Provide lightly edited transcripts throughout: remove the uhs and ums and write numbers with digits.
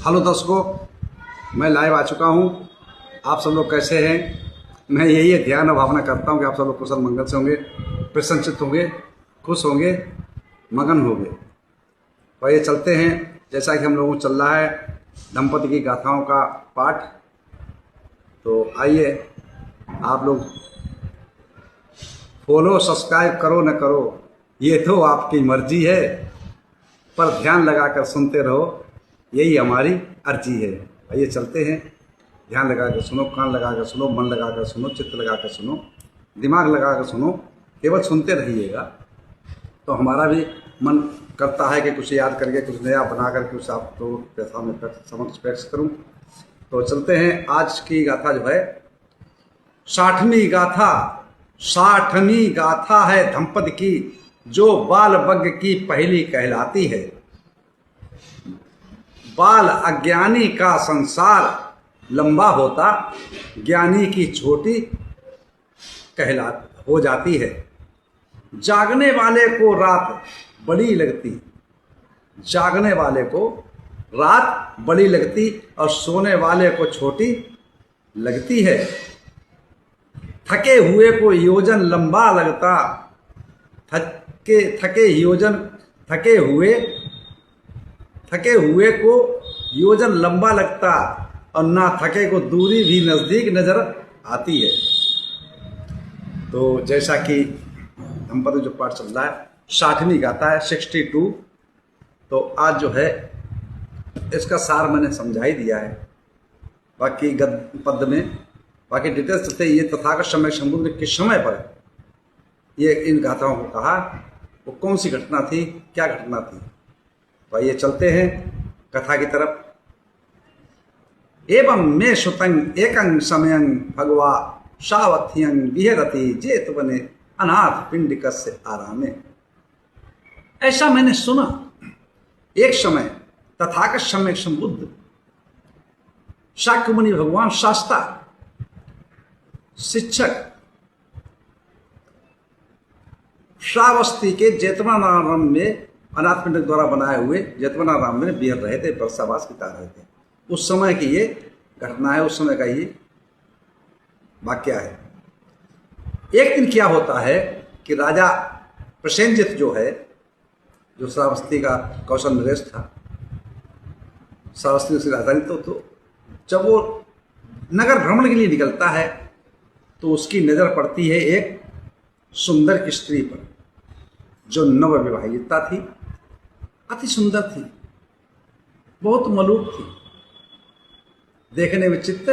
Hello दर्शकों, मैं live आ चुका हूं। आप सब लोग कैसे हैं? मैं यही ध्यान और भावना करता हूं कि आप सब लोग कुशल मंगल से होंगे, प्रसन्नचित्त होंगे, खुश होंगे, मगन होंगे। और ये चलते हैं जैसा कि हम लोगों को चल रहा है दंपति की गाथाओं का पाठ। तो आइए, आप लोग फॉलो सब्सक्राइब करो न करो ये तो आपकी मर्जी है, पर ध्यान लगाकर सुनते रहो, यही हमारी अर्जी है। आइए चलते हैं, ध्यान लगा कर सुनो, कान लगा कर सुनो, मन लगा कर सुनो, चित्त लगा कर सुनो, दिमाग लगा कर सुनो, केवल सुनते रहिएगा। तो हमारा भी मन करता है कि कुछ याद करके कुछ नया बना करके उस आप लोगों के सामने समक्ष पेश करूं। तो चलते हैं। आज की गाथा जो है 60वीं गाथा, 60वीं गाथा है दंपति की, जो बाल बग्ग की पहली कहलाती है। बाल अज्ञानी का संसार लंबा होता, ज्ञानी की छोटी कहला हो जाती है। जागने वाले को रात बड़ी लगती, जागने वाले को रात बड़ी लगती और सोने वाले को छोटी लगती है। थके हुए को योजन लंबा लगता, थके हुए को योजन लंबा लगता और ना थके को दूरी भी नज़दीक नजर आती है। तो जैसा कि दंपति जो पाठ चल रहा है 60वीं गाथा है, 62। तो आज जो है इसका सार मैंने समझा ही दिया है, बाकी पद में बाकी डिटेल्स थे। ये तथागत समय शंभु ने किस समय पर ये इन गाथाओं को कहा, वो कौन सी घटना थी, क्या घटना थी। तो आइए चलते हैं कथा की तरफ। एवं मे सुतंग एकंग समयं भगवा सावथियं विहरति जेतवने अनाथ पिंडिकस्य आरामे। ऐसा मैंने सुना, एक समय तथागत समय संबुद्ध शाक्य मुनि भगवान शास्ता शिक्षक श्रावस्ती के जेतवनाराम में अनाथ पिंडक द्वारा बनाए हुए जेतवनाराम में विहर रहे थे, वर्षावास बिता रहे थे। उस समय की ये घटना है, उस समय का ये वाक्य है। एक दिन क्या होता है कि राजा प्रसेनजित जो है, जो श्रावस्ती का कौशल नरेश था, श्रावस्ती उसकी राजधानी, तो जब वो नगर भ्रमण के लिए निकलता है तो उसकी नजर पड़ती है एक सुंदर स्त्री पर, जो नवविवाहिता थी, अति सुंदर थी, बहुत मलूक थी। देखने में चित्त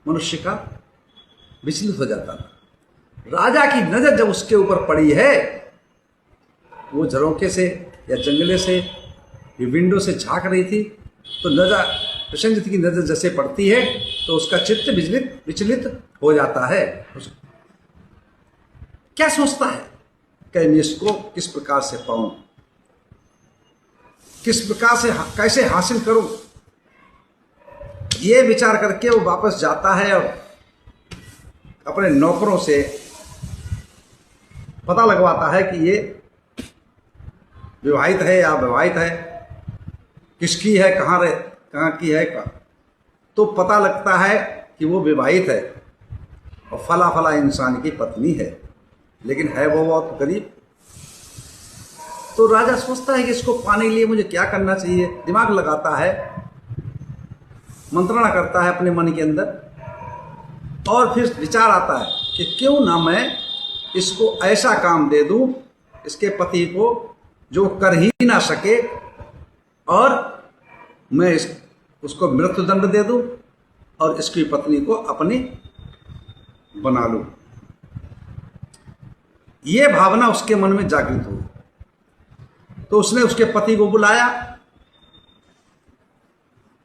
मनुष्य का विचलित हो जाता था। राजा की नजर जब उसके ऊपर पड़ी है, वो झरोखे से या जंगले से या विंडो से झांक रही थी, तो नजर प्रसेनजित की नजर जैसे पड़ती है तो उसका चित्त विचलित हो जाता है। क्या सोचता है कि मैं इसको किस प्रकार से पाऊं, किस प्रकार से कैसे हासिल करूं, ये विचार करके वो वापस जाता है और अपने नौकरों से पता लगवाता है कि ये विवाहित है या विवाहित है, किसकी है, कहाँ की है। तो पता लगता है कि वो विवाहित है और फला फला इंसान की पत्नी है, लेकिन है वो बहुत गरीब। तो राजा सोचता है कि इसको पाने के लिए मुझे क्या करना चाहिए। दिमाग लगाता है, मंत्रणा करता है अपने मन के अंदर, और फिर विचार आता है कि क्यों ना मैं इसको ऐसा काम दे दूं, इसके पति को, जो कर ही ना सके, और मैं उसको मृत्युदंड दे दूं और इसकी पत्नी को अपनी बना लूं। ये भावना उसके मन में जागृत हुई। तो उसने उसके पति को बुलाया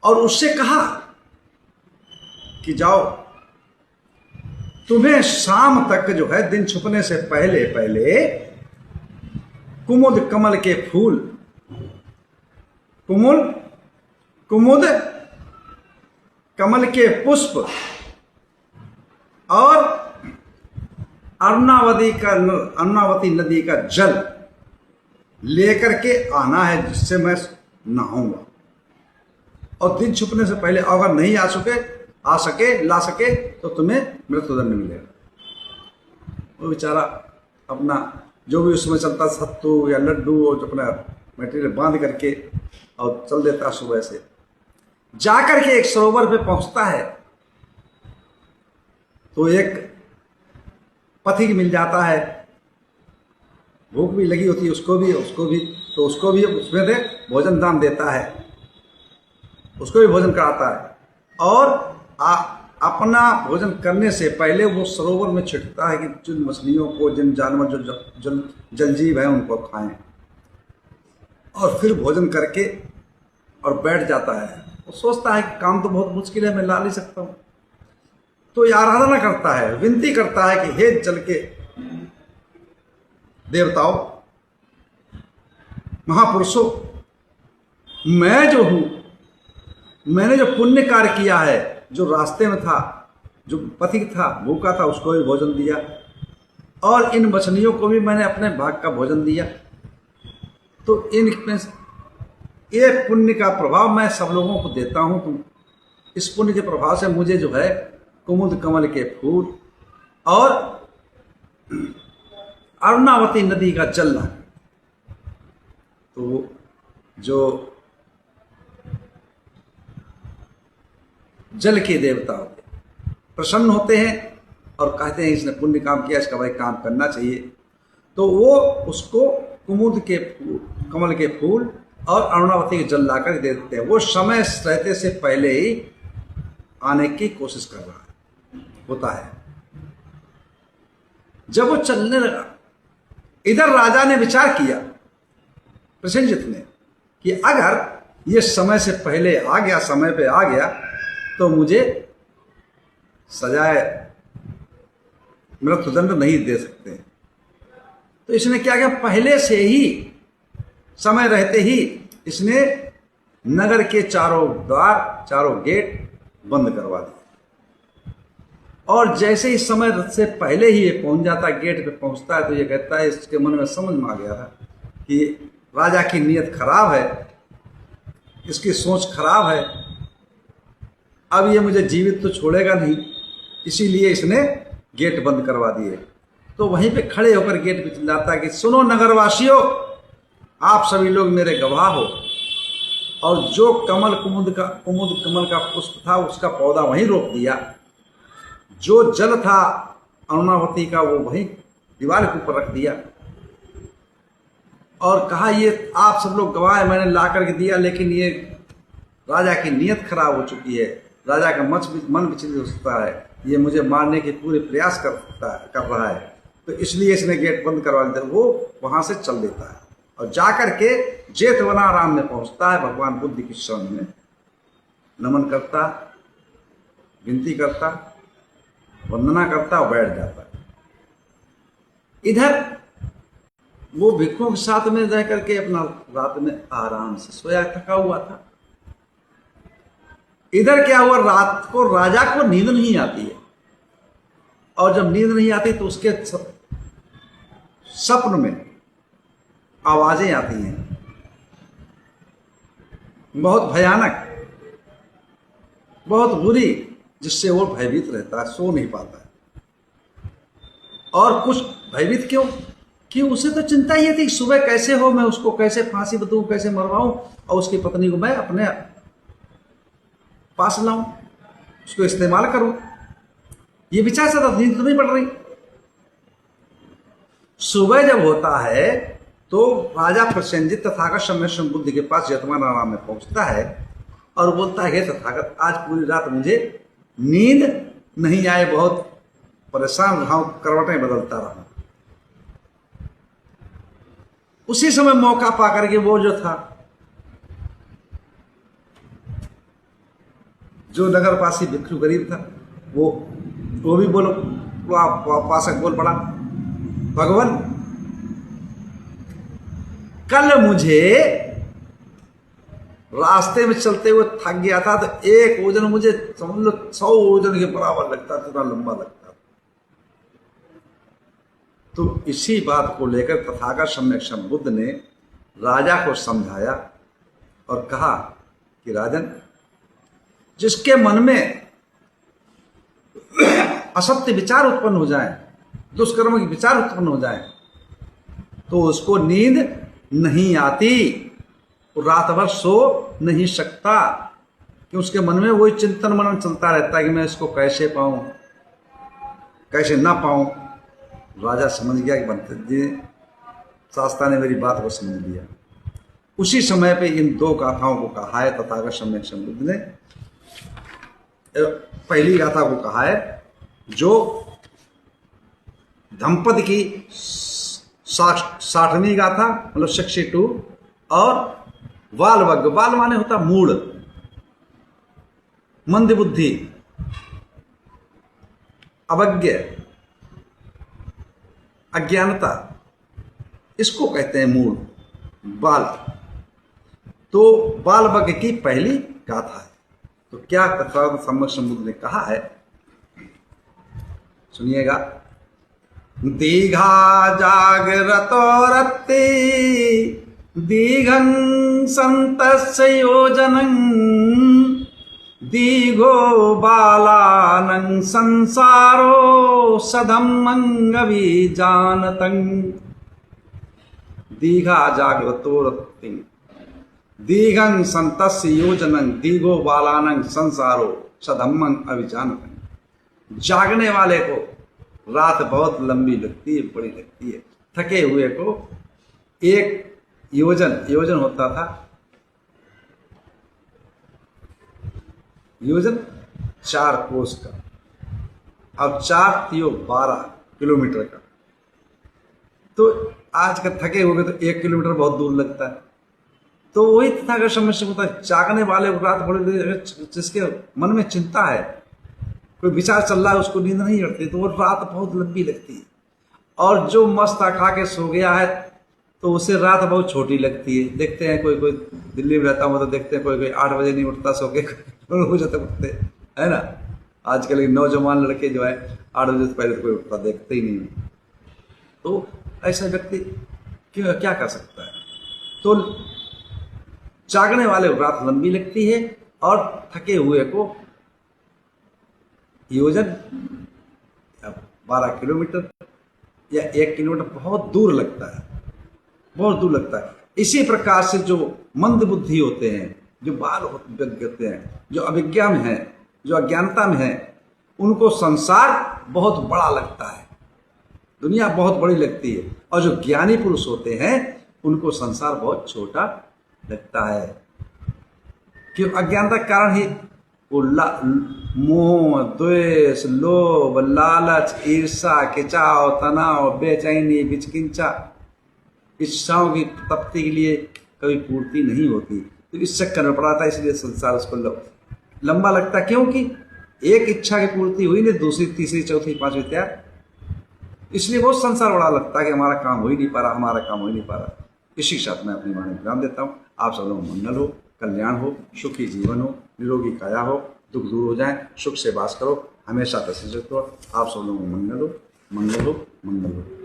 और उससे कहा कि जाओ, तुम्हें शाम तक जो है, दिन छुपने से पहले पहले कुमुद कमल के फूल, कुमुद कमल के पुष्प और अर्णावती नदी का जल लेकर के आना है, जिससे मैं नहाऊंगा। और दिन छुपने से पहले अगर नहीं ला सके तो तुम्हें मृत्युदंड मिलेगा। वो बेचारा अपना जो भी उसमें चलता सत्तू या लड्डू और अपना मटेरियल बांध करके और चल देता सुबह से। जाकर के एक सरोवर पे पहुंचता है तो एक पथिक मिल जाता है, भूख भी लगी होती है उसको भी तो उसको भी उसमें से भोजन दान देता है, उसको भी भोजन कराता है। और अपना भोजन करने से पहले वो सरोवर में छिड़कता है कि जिन मछलियों को, जिन जानवर जो जलजीव है उनको खाएं, और फिर भोजन करके और बैठ जाता है। वो सोचता है कि काम तो बहुत मुश्किल है, मैं ला नहीं सकता हूं, तो ये आराधना करता है, विनती करता है कि हे जल के देवताओं, महापुरुषों, मैं जो हूं, मैंने जो पुण्य कार्य किया है, जो रास्ते में था, जो पथिक था, भूखा था, उसको भी भोजन दिया, और इन मछलियों को भी मैंने अपने भाग का भोजन दिया, तो इन ये पुण्य का प्रभाव मैं सब लोगों को देता हूं। तो इस पुण्य के प्रभाव से मुझे जो है कुमुद कमल के फूल और अरुणावती नदी का जल ला, तो जो जल के देवता होते प्रसन्न होते हैं और कहते हैं इसने पुण्य काम किया, इसका भाई काम करना चाहिए। तो वो उसको कुमुद के फूल, कमल के फूल और अरुणावती के जल लाकर दे देते हैं। वो समय रहते से पहले ही आने की कोशिश कर रहा होता है। जब वो चलने लगा, इधर राजा ने विचार किया, प्रसेनजित ने, कि अगर ये समय से पहले आ गया, समय पे आ गया, तो मुझे सजाए मृत्युदंड नहीं दे सकते। तो इसने क्या किया, पहले से ही समय रहते ही इसने नगर के चारों द्वार, चारों गेट बंद करवा दिए। और जैसे ही समय से पहले ही ये पहुंच जाता, गेट पे पहुंचता है, तो ये कहता है, इसके मन में समझ में आ गया था कि राजा की नीयत खराब है, इसकी सोच खराब है, अब ये मुझे जीवित तो छोड़ेगा नहीं, इसीलिए इसने गेट बंद करवा दिए। तो वहीं पे खड़े होकर गेट पे चिल्लाता है कि सुनो नगरवासियों, आप सभी लोग मेरे गवाह हो, और जो कुमुद कमल का पुष्प था उसका पौधा वहीं रोक दिया, जो जल था अरुणावती का वो वहीं दीवार के ऊपर रख दिया, और कहा ये आप सब लोग गवाह है, मैंने ला करके दिया, लेकिन ये राजा की नीयत खराब हो चुकी है, राजा का मन विचलित हो सकता है, ये मुझे मारने के पूरे प्रयास कर रहा है, तो इसलिए इसने गेट बंद करवा दिया। वो वहां से चल देता है और जाकर के जेतवनाराम में पहुंचता है, भगवान बुद्ध की शरण में नमन करता, विनती करता, वंदना करता और बैठ जाता है। इधर वो भिक्षुओं के साथ में रह करके अपना रात में आराम से सोया, थका हुआ था। इधर क्या हुआ, रात को राजा को नींद नहीं आती है, और जब नींद नहीं आती तो उसके स्वप्न में आवाजें आती हैं, बहुत भयानक, बहुत बुरी, जिससे वो भयभीत रहता है, सो नहीं पाता है। और कुछ भयभीत क्यों, कि उसे तो चिंता ही थी सुबह कैसे हो, मैं उसको कैसे फांसी दूं, कैसे मरवाऊं, और उसकी पत्नी को मैं अपने पास लाऊं, उसको इस्तेमाल करूं, ये विचार से नींद तो नहीं पड़ रही। सुबह जब होता है तो राजा प्रसेनजित तथागत सम्यक बुद्ध के पास जेतवनाराम में पहुंचता है और बोलता है, हे तथागत, आज पूरी रात मुझे नींद नहीं आए, बहुत परेशान रहा हूं, करवटें बदलता रहा। उसी समय मौका पाकर के वो जो था, जो नगरवासी भिक्षु गरीब था, वो भी बोलो, पासक बोल पड़ा, भगवान कल मुझे रास्ते में चलते हुए थक गया था, तो एक ओजन मुझे समझ लो 100 ओजन के बराबर लगता था, इतना लंबा लगता था। तो इसी बात को लेकर तथागत सम्यक बुद्ध ने राजा को समझाया और कहा कि राजन, जिसके मन में असत्य विचार उत्पन्न हो जाए, दुष्कर्म के विचार उत्पन्न हो जाए, तो उसको नींद नहीं आती, वो रात भर सो नहीं सकता, कि उसके मन में वही चिंतन मनन चलता रहता है कि मैं इसको कैसे पाऊं, कैसे ना पाऊं। राजा समझ गया कि बनते जी शास्त्रा ने मेरी बात को समझ लिया। उसी समय पे इन दो गाथाओं को कहा है तथागत सम्यक समबुद्ध ने। पहली गाथा को कहा है जो दंपति की 60वीं गाथा, मतलब 62, और बालवग्ग, बाल माने होता मूढ़, मंदबुद्धि, अवज्ञ, अज्ञानता, इसको कहते हैं मूढ़, बाल। तो बालवग्ग की पहली गाथा है। तो क्या तथागत सम्यक समबुद्ध ने कहा है, सुनिएगा। दीघा जागरतो रत्ते दीघं संतस्य योजनं दीघो बालानं संसारो सधम्मं अभिजानतं। दीघा जागरतो रत्ते दीघं संतस्य योजनं दीघो बालानं संसारो सधम्मं अभिजानतं। जागने वाले को रात बहुत लंबी लगती है, बड़ी लगती है। थके हुए को एक योजन होता था, योजन 4 कोस का, अब 4 थियो 12 किलोमीटर का। तो आज का थके हुए तो 1 किलोमीटर बहुत दूर लगता है। तो वही तथागत सम्यक समबुद्ध होता है, जागने वाले को रात बड़ी, जिसके मन में चिंता है, कोई विचार चल रहा है, उसको नींद नहीं आती, तो वो रात बहुत लंबी लगती है। और जो मस्त खा के सो गया है तो उसे रात बहुत छोटी लगती है। देखते हैं कोई कोई दिल्ली में रहता हूँ तो देखते हैं कोई कोई 8 बजे नहीं उठता, सो के हो जाते उठते, है ना। आजकल के नौजवान लड़के जो है 8 बजे से पहले तो कोई उठता देखते ही नहीं। तो ऐसा व्यक्ति क्या कर सकता है। तो जागने वाले को रात लंबी लगती है और थके हुए को योजन 12 किलोमीटर या 1 किलोमीटर बहुत दूर लगता है, बहुत दूर लगता है। इसी प्रकार से जो मंद बुद्धि होते हैं, जो बाल होते हैं, जो अविज्ञा में है, जो अज्ञानता में है, उनको संसार बहुत बड़ा लगता है, दुनिया बहुत बड़ी लगती है। और जो ज्ञानी पुरुष होते हैं उनको संसार बहुत छोटा लगता है। क्यों? अज्ञानता के कारण ही वो मोह, द्वेष, लोभ, लालच, ईर्षा, खिंचाव, तनाव, बेचैनी, विचिकिंचा, इच्छाओं की तृप्ति के लिए कभी पूर्ति नहीं होती, तो इस चक्कर में पड़ा था। इसलिए संसार उसको लंबा लगता, क्योंकि एक इच्छा की पूर्ति हुई नहीं, दूसरी, तीसरी, चौथी, पांचवी तैयार। इसलिए बहुत संसार बड़ा लगता है कि हमारा काम हो ही नहीं पा रहा, हमारा काम हो ही नहीं पा रहा। इसी के साथ मैं अपनी वाणी विराम देता हूँ। आप सब लोगों को मंगल हो, कल्याण हो, सुखी जीवन हो, निरोगी काया हो, दुख दूर हो जाए, सुख से वास करो, हमेशा प्रसन्न रहो। आप सब लोगों को मंगल हो, मंगल हो, मंगल हो।